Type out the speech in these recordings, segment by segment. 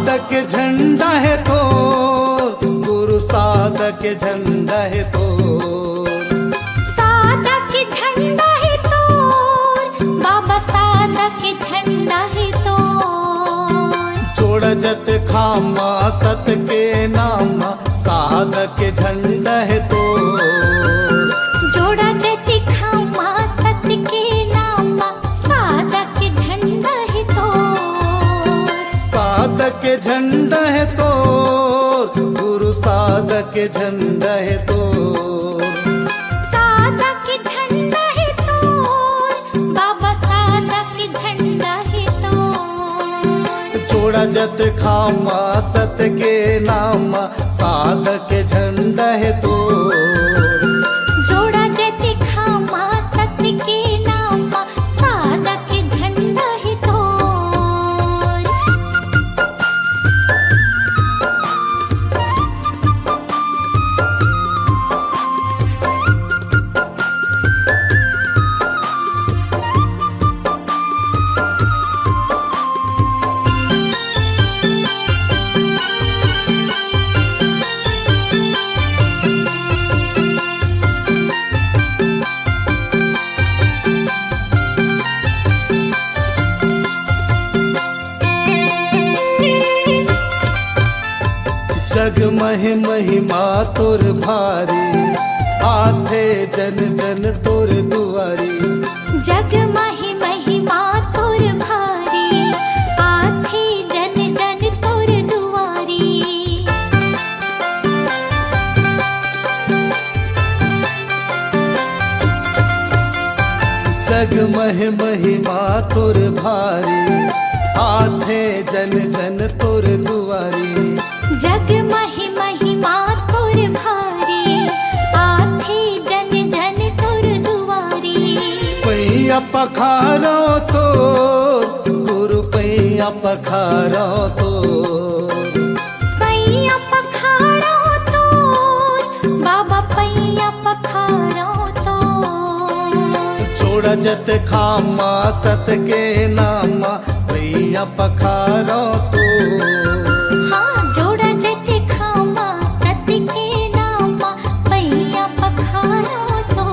साधक झंडा है तो, गुरु साधक झंडा है तो, साधक झंडा है तो, बाबा साधक झंडा है तो, जोड़ जत खामा सत के नाम साधक झंडा है तो, जोड़ा जति खामा सत के नाम साधक झंडा है तो, साधक झंडा है तो, गुरु साधक झंडा है तो, साधक झंडा है तो, बाबा साधक झंडा है तो, जोड़ा जत खामा सत के नाम साधक झंडा है तो, जोड़ा जति खामा सत के नाम साधक झंडा है तो। जग महि महिमा तुर भारी, आथे जन जन तुर दुआरी, जग महि महिमा तुर भारी, आथे जन जन तुर दुआरी, जग महि महिमा तुर भारी, आथे जन जन तुर दुआरी, जग महि महिमा तुर भारी, आथे जन जन तुर दुआरी, पैया पखारो तो, गुरु पैया पखारो तो, पैया पखारो तो, बाबा पैया पखारो तो, जोड़ा जत खामा सत के नाम पैया पखारो तो, हाँ जोड़ा जति खामा सत के नाम पैया पखारो तो।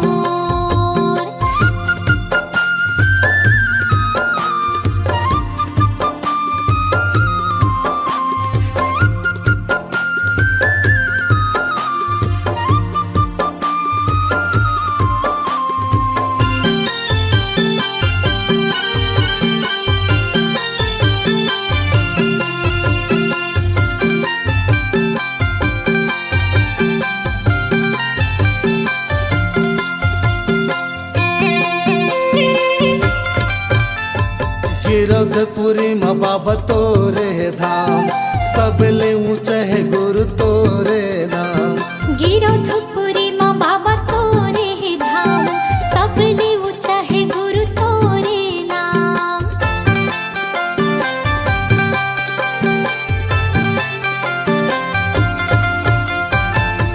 गिरधपुरी माँ बाबा तोरे धाम, सबले ऊंचा है गुरु तोरे नाम, गिरधपुरी माँ बाबा तोरे धाम, सबले ऊंचा है गुरु तोरे नाम,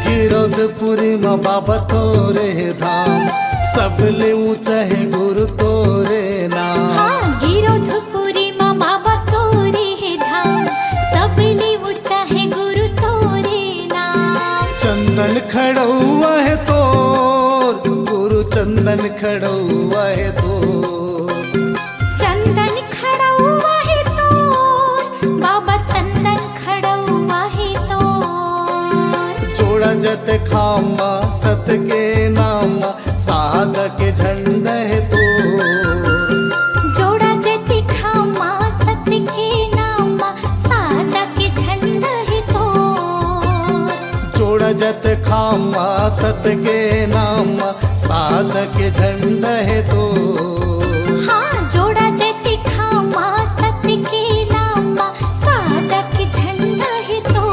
गिरधपुरी माँ बाबा तोरे धाम, सबले ऊंचा है गुरु तोरे नाम, हाँ गिरधपुरी माँ बाबा तोरे धाम, सबले ऊंचा है गुरु तोरे नाम, चंदन खड़ौआ है तो, गुरु चंदन खड़ौआ है तो, चंदन खड़ा हुआ है तो, बाबा चंदन खड़ा हुआ है तो, जोड़ा जत खामा सत के नाम साधक झंडा है तो, जोड़ा जति खामा सत के नाम साधक झंडा है तो, जोड़ा जत खामा सत के नाम साधक झंडा है तो, हाँ जोड़ा जति खामा सत के नाम साधक झंडा है तो।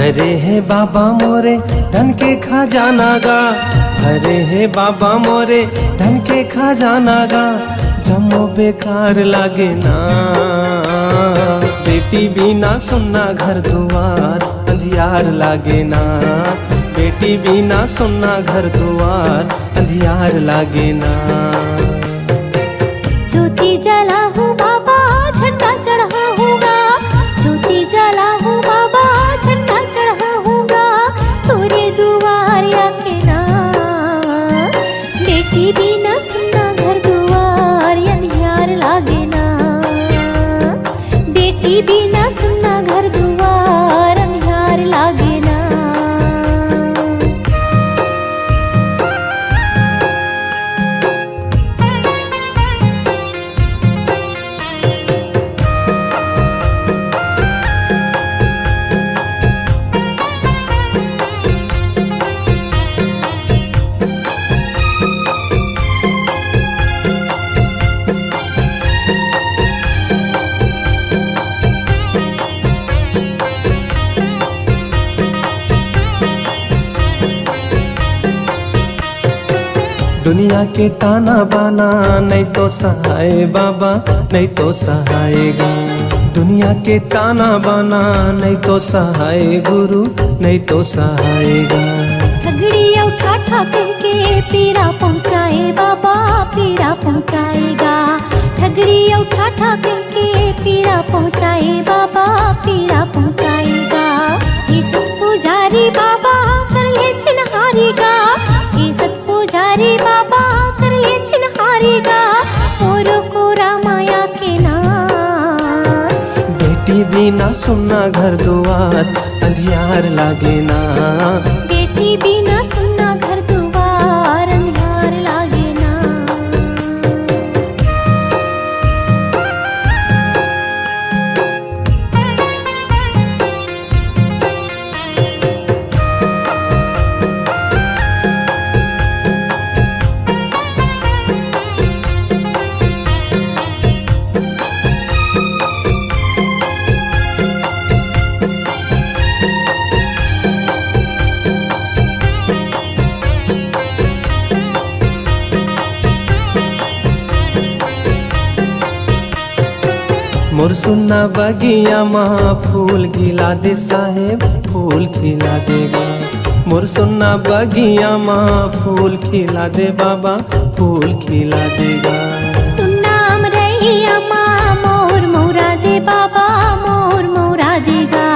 भरे है बाबा मोरे धन के खजाना गा, भरे है बाबा मोरे धन के खजाना गा, जमो बेकार लागे ना। बेटी बिना सुनना घर दुआर अंधियार लागे ना, बेटी बिना सुनना घर दुआर अंधियार लागे ना। ज्योति जला हूँ बाबा झंडा चढ़ा हूँगा, ज्योति जला हूँ बाबा झंडा चढ़ा हूँगा, तोरे दुआर आके ना। बेटी बिना सुनना घर दुआर अंधियार लागे ना, बेटी बिना सुनना घर दुआर अंधियार लागे ना। दुनिया के ताना बाना नहीं तो सहाय बाबा नहीं तो सहायगा, दुनिया के ताना बाना नहीं तो सहाय गुरु नहीं तो सहायगा। ठगड़िया उठा ठा के पीरा पहुँचाए बाबा पीरा पहुँचाएगा, ठगड़िया उठा ठा के पीरा पहुँचाए बाबा पीरा पहुँचाएगा। ये सब पुजारी बाबा कर ले छिनहारीगा, ये सब पुजारी बाबा कर ले छिनहारीगा, मोरो को रामाया के ना। बेटी बिना सुनना घर दुआर अंधियार लागे ना, बेटी बिना सुनना घर दुआर अंधियार लागे ना। मोर सुन्ना बगिया माँ फूल खिला दे साहेब फूल खिला देगा, मोर सुन्ना बगिया माँ फूल खिला दे बाबा फूल खिला देगा। सुन्नाम रैया माँ मोर मोरा दे बाबा मोर मोरा देगा,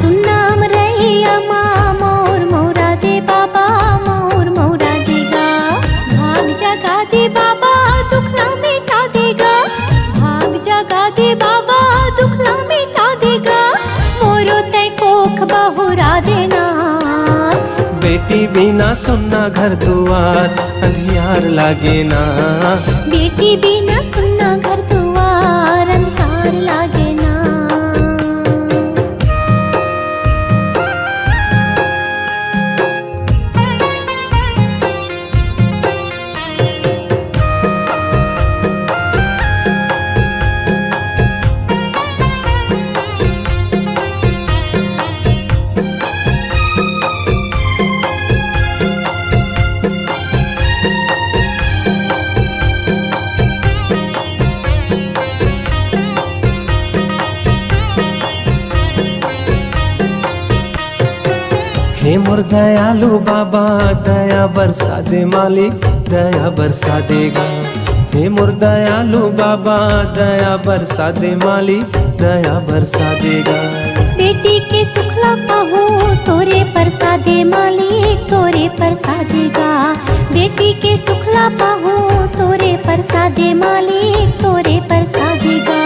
सुन्नाम रैया माँ मोर मोरा दे बाबा मोर मोरा देगा। भाग जगा दे बाबा दुख ना मिटा देगा, भाग जगा दे बाबा दुख ना मिटा देगा, मोरो तय कोख बहुरा देना। बेटी बिना सुनना घर दुआर अंधियार लागे ना, बेटी बिना सुनना घर दुआर अंधियार लागे ना। हे मोर दयालु बाबा दया बरसा दे मालिक दया बरसा देगा, हे मोर दयालु बाबा दया बरसा दे मालिक दया बरसा देगा। बेटी के सुखला पाहूँ तोरे प्रसादे मालिक तोरे प्रसादेगा, बेटी के सुखला पाहूँ तोरे प्रसादे मालिक तोरे प्रसादेगा।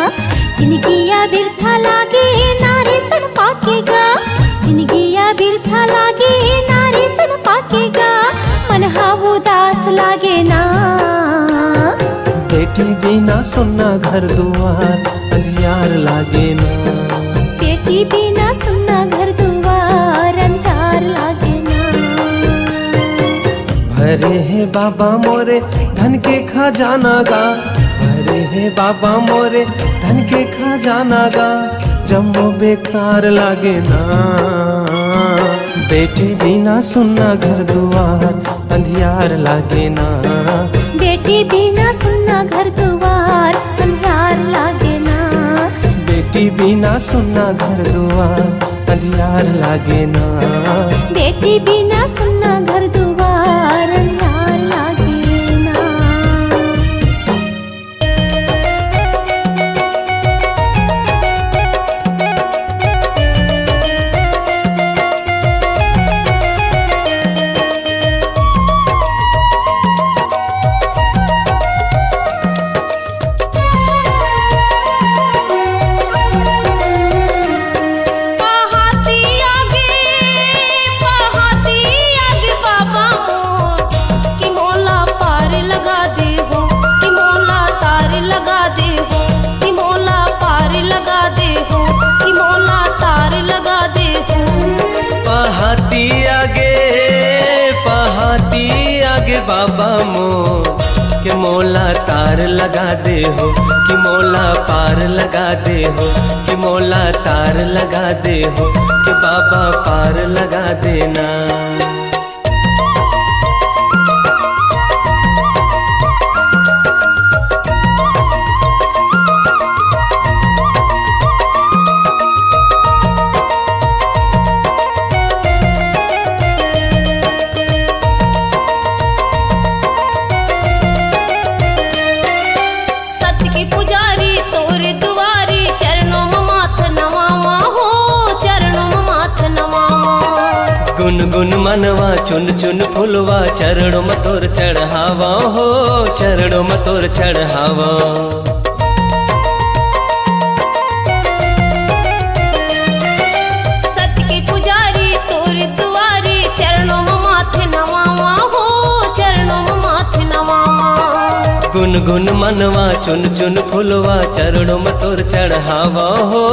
जिंदगिया बिरथा लागे नारे तन पाकेगा, जिंदगिया बिरथा लागे नारे तन पाकेगा, मन हाव उदास लागे ना। बेटी बिना सुनना घर दुआर अंधियार लागे ना, बेटी बिना सुनना घर दुआर अंधियार लागे ना। भरे है बाबा मोरे धन के खजाना गा, भरे है बाबा मोरे धन के खजाना गा, जम्मो बेकार लागे ना। बेटी बिना सुनना घर दुआर अंधियार लागे ना। बेटी बिना सुनना घर दुआर अंधियार लागे ना। बेटी बिना सुनना घर दुआर अंधियार लागे ना। बेटी बिना सुनना घर दुआर अंधियार लागे ना। पहाती आगे बाबा मोर के मोला तार लगा दे हो, कि मोला पार लगा दे हो, कि मोला तार लगा दे हो, कि बाबा पार लगा देना। गुन मनवा चुन चुन फुलवा चरणों में तोर चढ़ावा हो, चरणों में तोर चढ़ावा। सत्य के पुजारी तोर दुआरी चरणों में माथे नवावा हो, चरणों में माथे नवावा। गुन मनवा चुन चुन फुलवा चरणों में तोर चढ़ावा हो,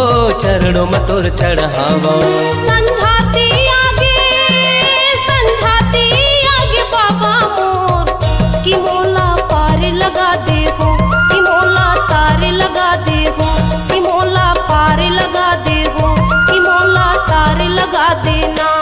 चरणों में तोर चढ़ावा। कि मोला पार लगा दे हो, कि मोला तार लगा दे हो, कि मोला पार लगा दे हो, कि मोला तार लगा देना।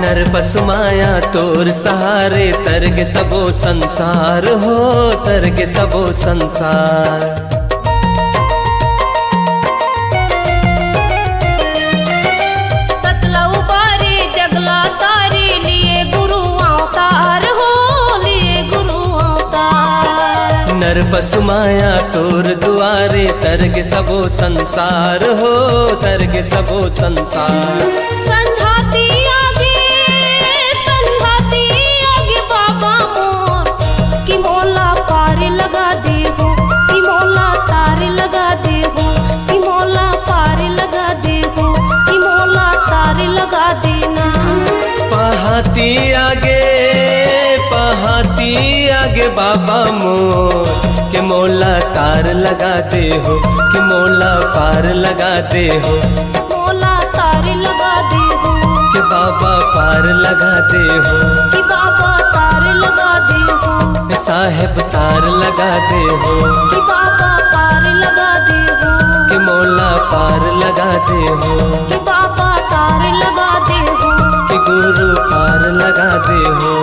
नर पशु माया तोर सहारे तरगे सबो संसार हो, तरगे सबो संसार। सतला उबारे जगला तारे लिए गुरु अवतार हो, लिए गुरु अवतार। नर पशु माया तोर दुआरे तरगे सबो संसार हो, तरगे सबो संसार। संझाती बाबा मोर कि मोला पार लगा दे हो, कि मोला तार लगा दे हो, कि मोला पार लगा दे हो, कि मोला तार लगा देना। पहाती आगे बाबा मोर के मोला तार लगा दे हो, कि मोला पार लगा दे हो, मोला तार लगा दे हो, कि बाबा पार लगा दे हो, कि बाबा तार लगा दे हो, साहेब तार लगा दे हो, कि बाबा पार लगा दे हो, कि मोला पार लगा दे हो, कि बाबा तार लगा दे हो, कि गुरु पार लगा दे हो।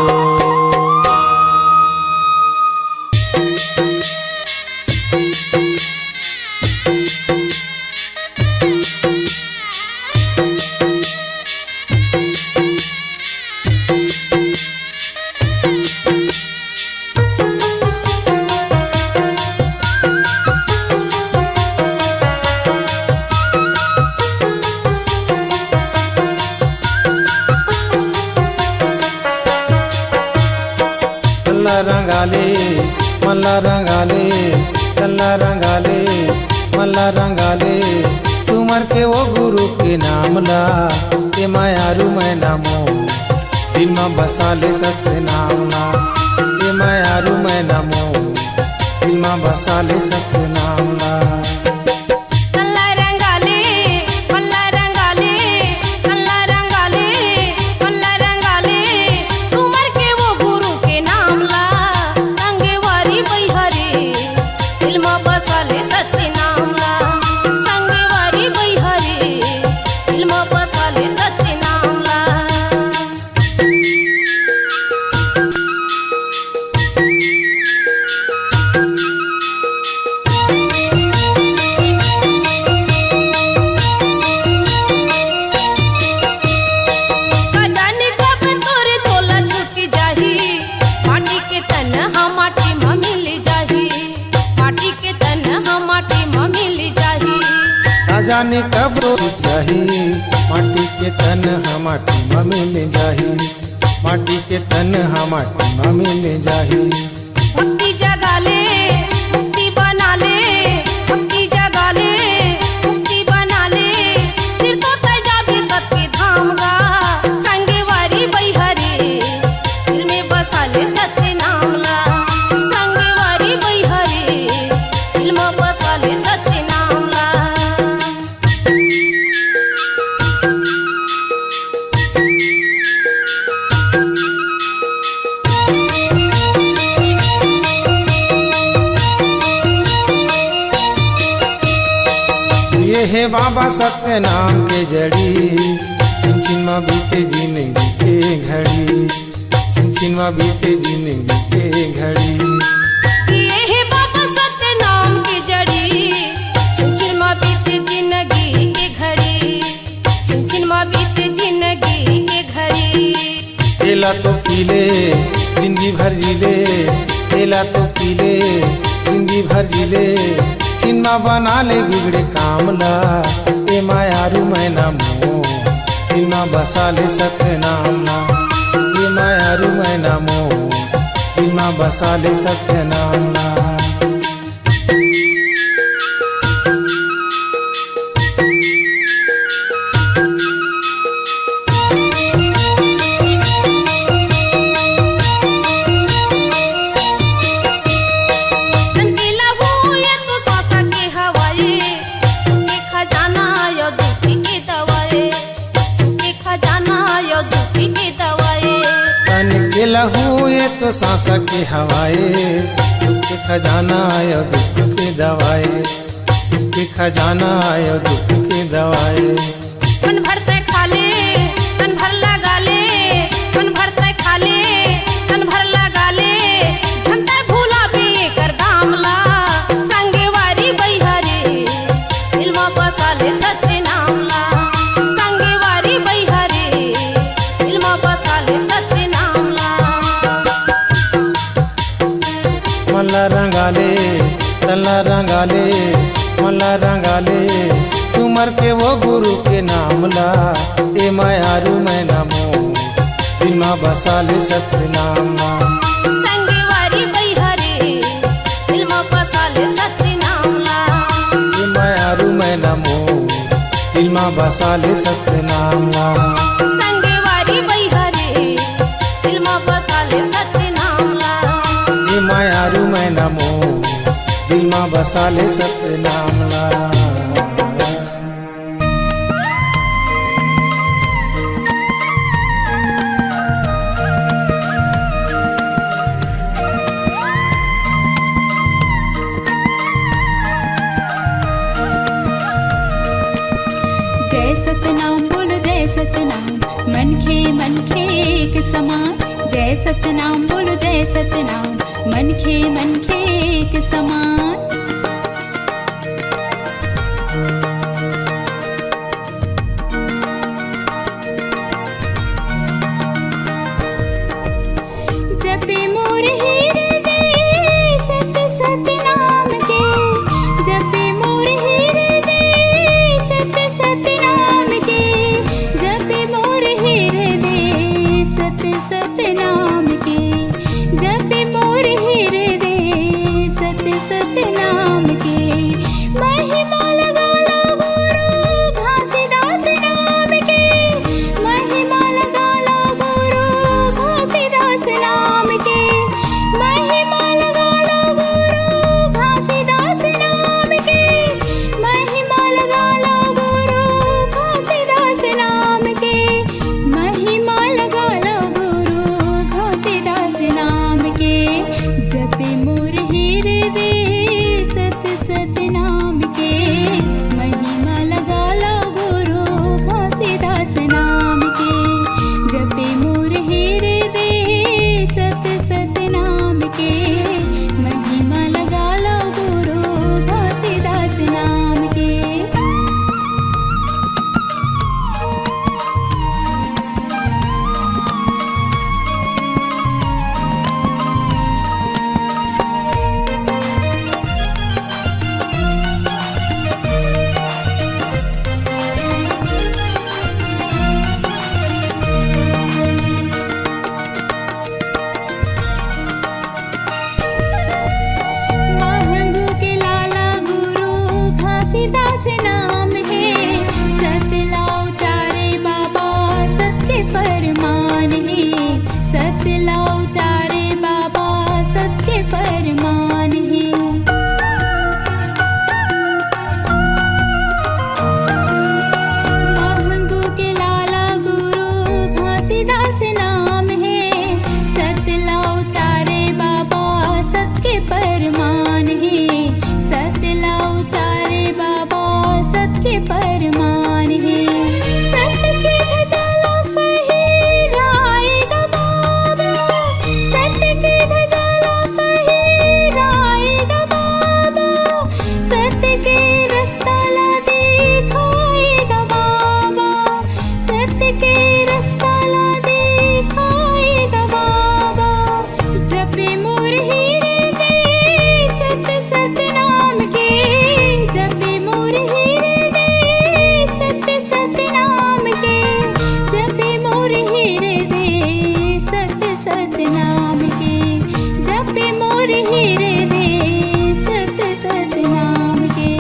मल्ला रंगाले तल्ला रंगाले मल्ला रंगाले सुमर के वो गुरु के नाम ला, ये मायारू मैं नामो दिल में बसा ले सत्य नाम ला। ए मायारू मैं नमो दिल में बसा ले सत्य नाम ला। कल्ला रंगाले कल्ला रंगाले कल्ला रंगाले कल्ला रंगाले सुमर के वो गुरु के नाम ला। संगवारी बैहरे दिल में बसा ले सत्य नाम ला। संगवारी बैहरे दिल में बसा ले सत्य नाम ला। जाने कब तोरे तोला छूट जाही माटी के तन हम माटी में मिल जाही। माटी के तन हम माटी में मिल जाही। ना जाने कब रुक जाही माटी के तन हम माटी में मिल जाही। माटी के तन हम माटी में मिल जाही। भक्ति जगा ले मुक्ति बना ले भक्ति जगा ले मुक्ति बना ले सिर तो तजा भी सत्य धाम गा। संगवारी बैहरे दिल में बसा ले सत्य नाम ला। संगवारी बैहरे दिल में बसा ले सत्य नाम ला। ये है बाबा सत्य नाम के जड़ी छिन छिन में बीते जिंदगी के घड़ी। छिन छिन में बीते जिंदगी के घड़ी। ये है बाबा सत्य नाम की जड़ी छिन छिन में बीते जिंदगी के घड़ी। छिन छिन में बीते जिंदगी के घड़ी। एला तो पीले जिंदगी भर जीले। एला तो पीले जिंदगी भर जीले। चिन्मा बना ले बिगड़े काम ला। ए मायारू मैं नमो दिल में बसा ले सत्य नाम ला। ए मायारू मैं नमो दिल में बसा ले सत्य नाम ला। नंदीला वो ये तो सांसा के हवाए सुखे खजाना यो दुखी की दवाए। सुखे खजाना यो दुखी की दवाए। तन के लहू ये तो सांसा के हवाए। सुख के खजाना आयो दुख के दवाए। सुख के खजाना आयो दुख के दवाए। मन भरते खा ले तन भर लगा ले। मन भरते खा ले तन भर लगा ले। झंडा भूला भी कर दाम ला। संगवारी बैहरे दिल में बसा ले सत्य नाम ला। संगवारी बैहरे दिल में बसा ले सत्य नाम ला। मल्ला रंगाले तल्ला रंगाले मल्ला रंगाले सुमर के वो गुरु के नाम ला। ए मायारू मैं नमो दिल में बसा ले सत्य नाम ला। संगवारी बैहरे दिल में बसा ले सत्य नाम ला। ए मायारू मैं नमो दिल में बसा ले सत्य नाम ला। संगवारी बैहरे दिल में बसा ले सत्य नाम ला। ए मायारू मैं नमो दिल में बसा ले सत्य नाम ला। जय सतनाम बोलो जय सतनाम मन खे एक समान। जय सतनाम बोलो जय सतनाम मन खे एक समान। जपे मोर हृदय सत सत नाम के। जपे मोर हृदय सत सत नाम के। जपे मोर हृदय सत सत नाम के। जपे मोर हृदय सत सत सत्य के रास्ता ला दिखाएगा बाबा। जपे मोर हीरे दे सत्य सत्य नाम के, जपे मोर हीरे दे सत्य सत्य नाम के, जपे मोर हीरे दे सत्य सत्य नाम के, जपे मोर हीरे दे सत्य सत्य नाम के।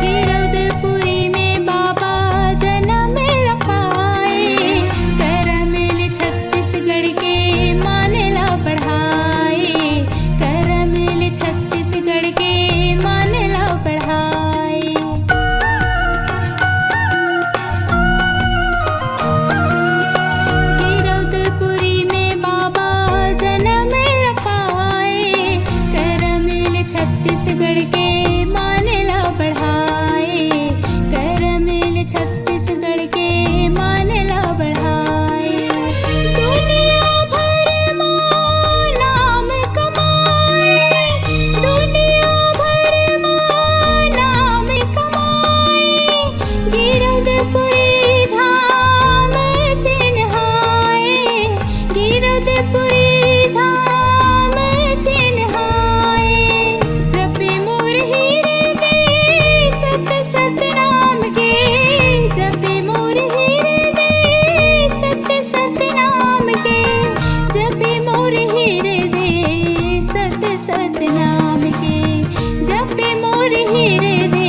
गिरौदपुरी में बाबा जन्म पाए, कर मिल छत्तीसगढ़ के मानला बढ़ाए, कर मिल छत्तीसगढ़ के मानला बढ़ाए। गिरौदपुरी में बाबा जन्म पाए, कर मिल छत्तीसगढ़ के मानला बढ़ाए, कर मिल छत्तीसगढ़ के मानला बढ़ाए। दुनिया भर मां नाम कमाए, दुनिया भर मां नाम कमाए, गिरौदपुरी धाम चिन्हाए, गिरौदपुरी धाम चिन्हाए। जपे मोर हीरे दे सत्य सत्य नाम के, जपे मोर हीरे दे सत्य सत्य नाम के, जपे मोर हीरे दे सत्य सत्य नाम के, जपे मोर हीरे दे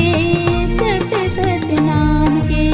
सत्य सत्य नाम के।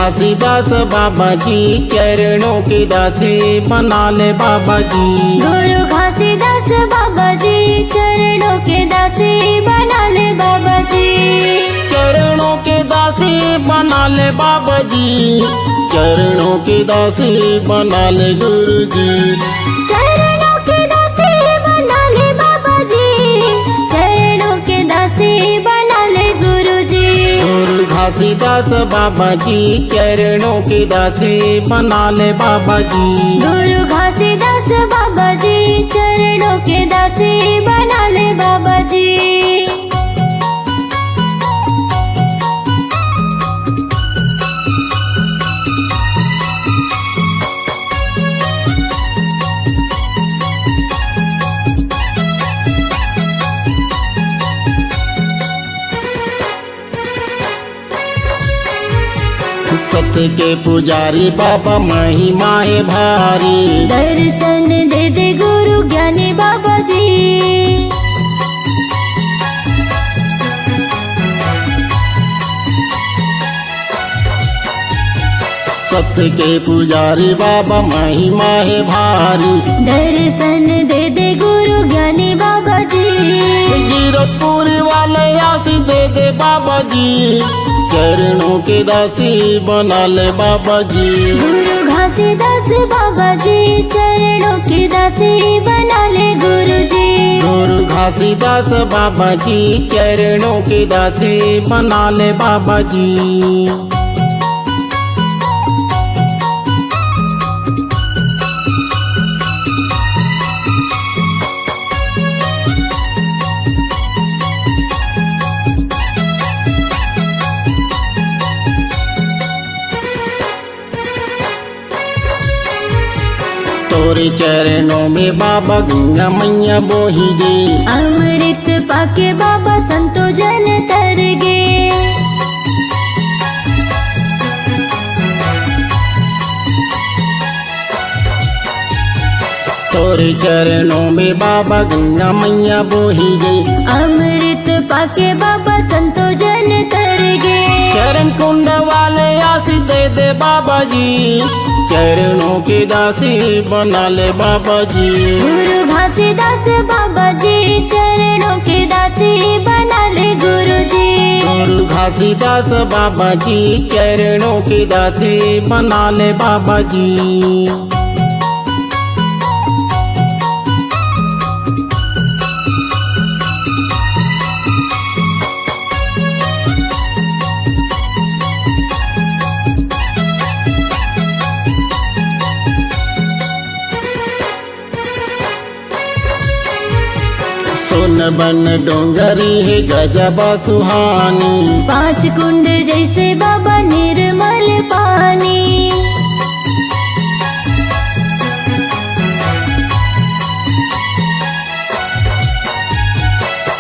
घासीदास बाबा जी चरणों की दासी बना ले बाबा जी। गुरु घासीदास बाबा जी चरणों के दासी बना ले बाबा जी। चरणों के दासी बना ले बाबा जी, चरणों के दासी बना ले गुरु जी। चरणों के दासी बना ले बाबा जी, चरणों के दासी बना ले गुरु जी। गुरु घासीदास बाबा जी चरणों की दासी बना ले बाबा जी। गुरु घासीदास बाबा जी चरणों के दासी बना ले बाबा जी। सत्य के पुजारी बाबा महिमा है भारी। दर्शन दे दे गुरु ज्ञानी बाबा जी। सत्य के पुजारी बाबा महिमा है भारी। दर्शन दे दे गुरु ज्ञानी बाबा जी। गिरतपुर वाले आसी दे दे बाबा जी, चरणों के दासी बना ले बाबा जी। गुरु घासीदास बाबा जी चरणों के दासी बना ले गुरु जी। गुरु घासीदास बाबा जी चरणों के दासी बना ले बाबा जी। तोरे चरणों में बाबा गंगा मैया बोही गे। अमृत पाके बाबा संतो जन तर गे। तोरे चरणों में बाबा गंगा मैया बोही गे। अमृत पाके बाबा संतो जन तर गे। चरण कुंड वाले आशीष दे दे बाबा जी, चरणों के दासी बना ले बाबा जी। गुरु घासीदास बाबा जी चरणों के दासी बना ले गुरु जी। गुरु घासीदास बाबा जी चरणों के दासी बना ले बाबा जी। सोन बन डोंगरी है गजबा सुहानी। 5 कुंड जैसे बाबा निर्मल पानी।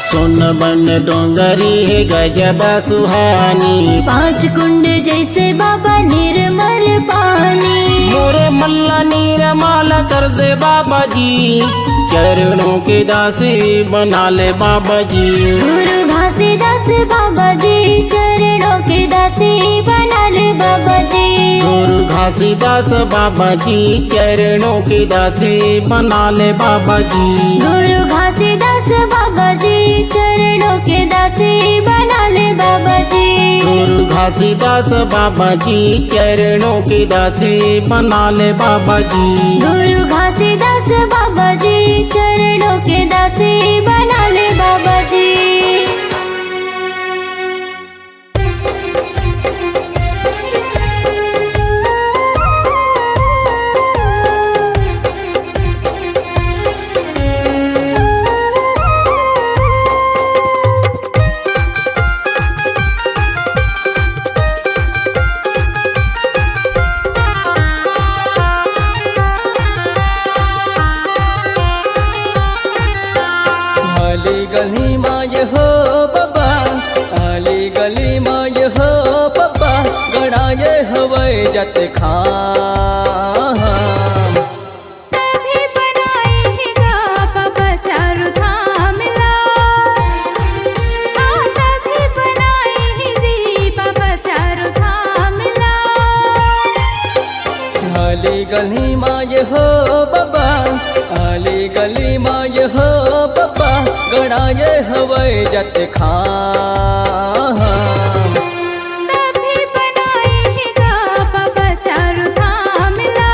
सोन बन डोंगरी है गजबा सुहानी। 5 कुंड जैसे बाबा निर्मल पानी। मोरे मल्ला नीरमाल कर दे बाबा जी, चरणों के दासी बना ले बाबा जी। गुरु घासीदास बाबा जी चरणों के दासी बना ले बाबा जी। गुरु घासीदास बाबा जी चरणों के दासी बना ले बाबा जी। गुरु घासीदास बाबा जी चरणों के दासी बना ले बाबा जी। गुरु घासीदास बाबा जी चरणों के दासी बना ले बाबा जी। गुरु घासीदास बाबा जी चरणों के दासी बना ले बाबा जी। गली माय हो बाबा, आली गली माय हो बाबा, गड़ाए हवै जत खाम। तभी बनाए ही गा बाबा चारू धाम ला। हाँ तभी बनाए ही जी बाबा चारू धाम ला। गली माँ ये हो बाबा, आली गली माँ ये हो बाबा, गड़ा ये हवाई जत खाम। तभी बनाए हैं गा बाबा चारों धाम ला।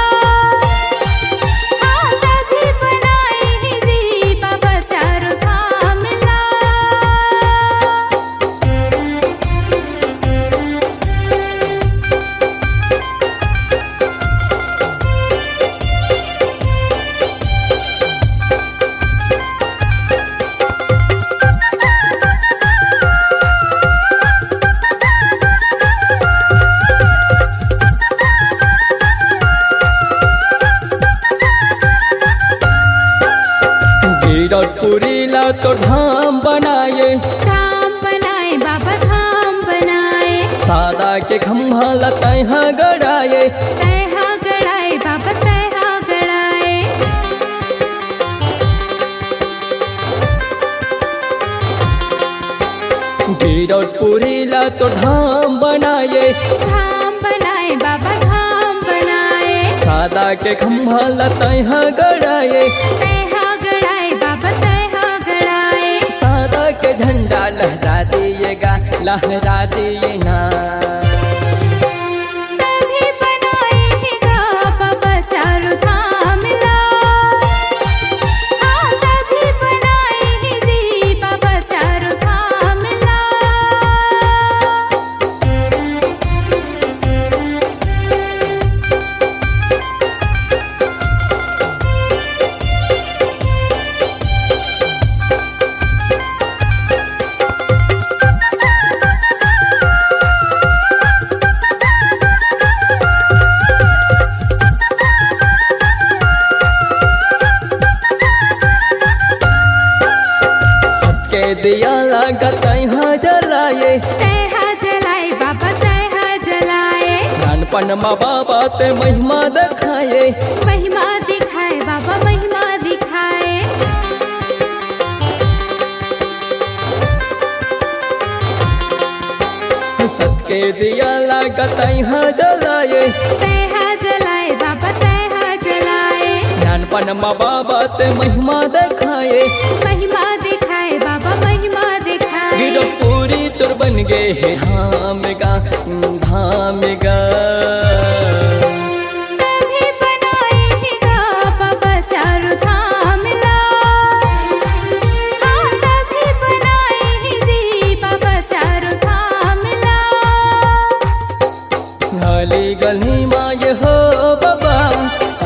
हाँ तभी बनाए हैं जी बाबा चारों धाम ला। गिरपुरी ला तो धाम बनाए, धाम बनाए बाबा धाम बनाए। सादा के खम्भा लताहा गड़ाए, तैहा गड़ाए बाबा तैहा गड़ाए। गिरपुरी ला तो धाम बनाए, धाम बनाए बाबा धाम बनाए। सादा के खम्भा लताहा गड़ाए, तैहा गड़ाए बाबा तैहा गड़ाए। सादा के झंडा लहरा दिएगा, लहरा दिए ना। तभी बनाए हैं गा बाबा चारों धाम ला। हाँ तभी बनाए हैं जी बाबा चारों धाम ला। सबके दिया लागत यहाँ जलाए, तैहा जलाए बाबा तैहा जलाए। नानपन माँ बाबा ते महिमा दिखाए, महिमा दिखाए बाबा महिमा दिखाए। सबके दिया लागत यहाँ जलाए, तैहा जलाए बाबा तैहा जलाए। नानपन माँ बाबा ते महिमा दिखाए, महिमा दिखाए बाबा महिमा दिखाए। गिरपुरी तुर बन गए है धाम गा, धाम गा। तभी बनाए हैं गा बाबा चारों धाम ला। हाँ तभी बनाए हैं जी बाबा चारों धाम ला। आली गली माँ ये हो बाबा,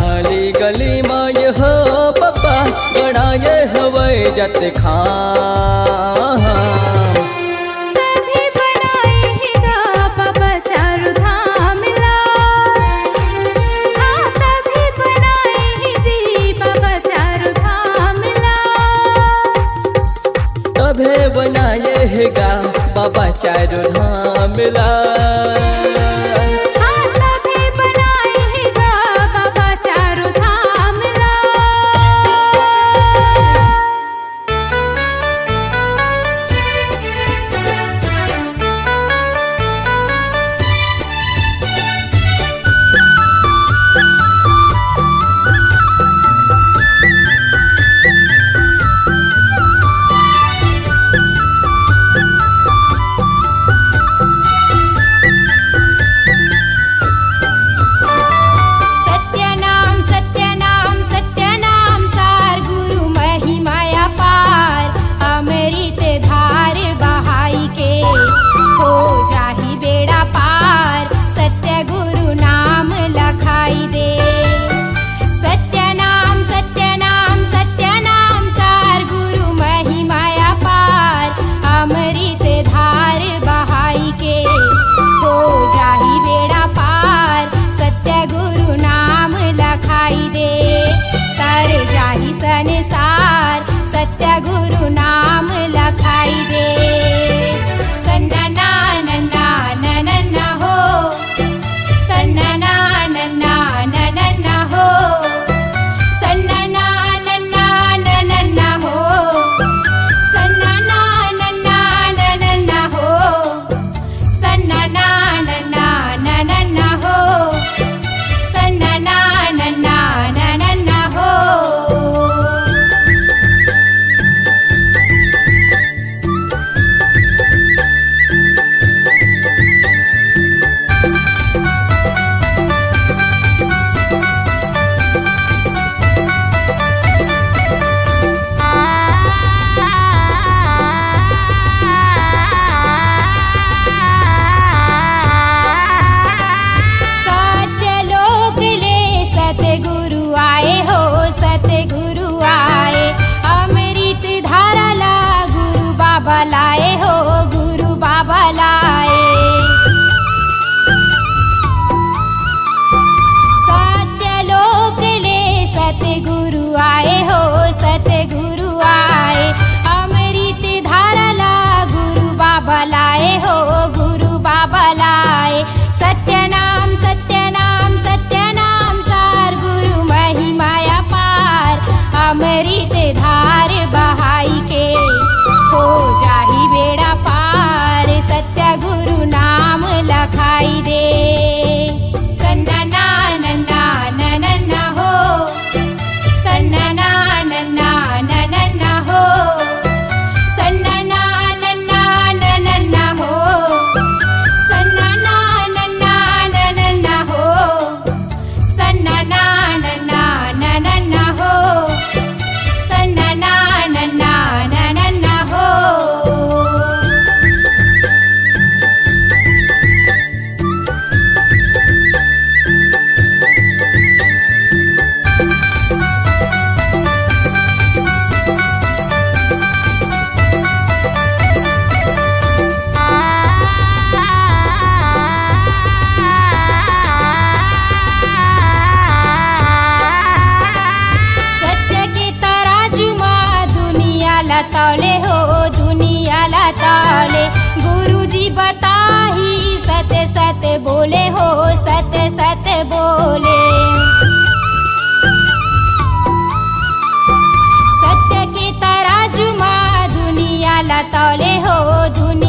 आली गली माँ ये हो बाबा, गड़ा ये हवाई जत खाम। तभी बनाए हैं गा बाबा चारों धाम ला। हाँ तभी बनाए हैं जी बाबा चारों धाम ला। तभे बनाए है गा बाबा चारों धाम ला। हाँ तभी बनाए हैं गा बाबा चारों धाम ला। लाए हो गुरु बाबा लाए। सत्यनाम सत्यनाम सत्यनाम सार गुरु महिमाया पार। अमृत धार बहाई के हो जाही बेड़ा पार। सत्य गुरु नाम लखाई दे। सन्ना नन्ना नन्ना हो सन्ना नन्ना नन्ना हो सन्ना नन्ना नन्ना हो सन्ना नन्ना नन्ना हो सन्ना नन्ना नन्ना हो सन्ना नन्ना नन्ना हो। सत्य के तराजू माँ दुनिया ला तौले हो दुनिया ला तौले। गुरुजी बताही सत्य सत्य बोले हो सत्य सत्य बोले। सत्य के तराजू माँ दुनिया ला तौले हो दुनिया